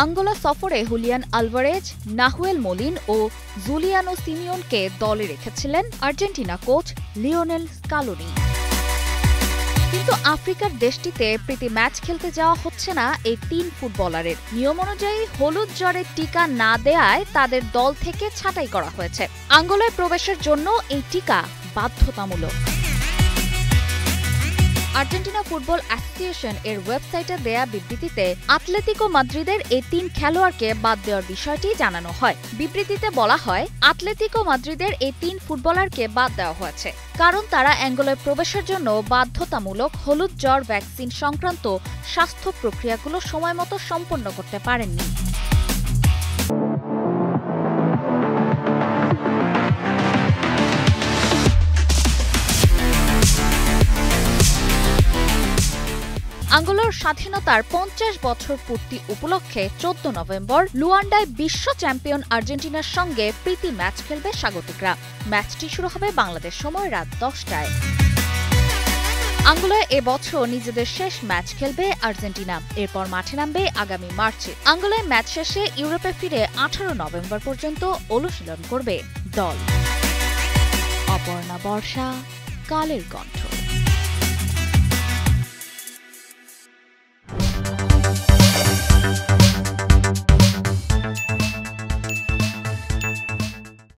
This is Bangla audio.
আঙ্গোলা সফরে হুলিয়ান আলভারেজ, নাহুয়েল মোলিন ও জুলিয়ানো সিমিওনকে দলে রেখেছিলেন আর্জেন্টিনা কোচ লিওনেল স্কালোনি। কিন্তু আফ্রিকার দেশটিতে প্রীতি ম্যাচ খেলতে যাওয়া হচ্ছে না এই তিন ফুটবলারের। নিয়ম অনুযায়ী হলুদ জ্বরের টিকা না দেয়ায় তাদের দল থেকে ছাঁটাই করা হয়েছে। আঙ্গোলায় প্রবেশের জন্য এই টিকা বাধ্যতামূলক। আর্জেন্টিনা ফুটবল অ্যাসোসিয়েশন এর ওয়েবসাইটে দেয়া বিবৃতিতে আতলেতিকো মাদ্রিদের এই তিন খেলোয়াড়কে বাদ দেওয়ার বিষয়টি জানানো হয়। বিবৃতিতে বলা হয়, আতলেতিকো মাদ্রিদের এই তিন ফুটবলারকে বাদ দেওয়া হয়েছে কারণ তারা অ্যাঙ্গোলায় প্রবেশের জন্য বাধ্যতামূলক হলুদ জ্বর ভ্যাকসিন সংক্রান্ত স্বাস্থ্য প্রক্রিয়াগুলো সময়মতো সম্পন্ন করতে পারেননি। আঙ্গোলার স্বাধীনতার ৫০ বছর পূর্তি উপলক্ষে ১৪ নভেম্বর লুয়ান্ডায় বিশ্ব চ্যাম্পিয়ন আর্জেন্টিনার সঙ্গে প্রীতি ম্যাচ খেলবে স্বাগতিকরা। ম্যাচটি শুরু হবে বাংলাদেশ সময় রাত ১০টায়। আঙ্গোলায় এবছর নিজেদের শেষ ম্যাচ খেলবে আর্জেন্টিনা। এরপর মাঠে নামবে আগামী মার্চে। আঙ্গোলায় ম্যাচ শেষে ইউরোপে ফিরে ১৮ নভেম্বর পর্যন্ত অনুশীলন করবে দল। অপর্ণা বর্ষা, কালের কণ্ঠ।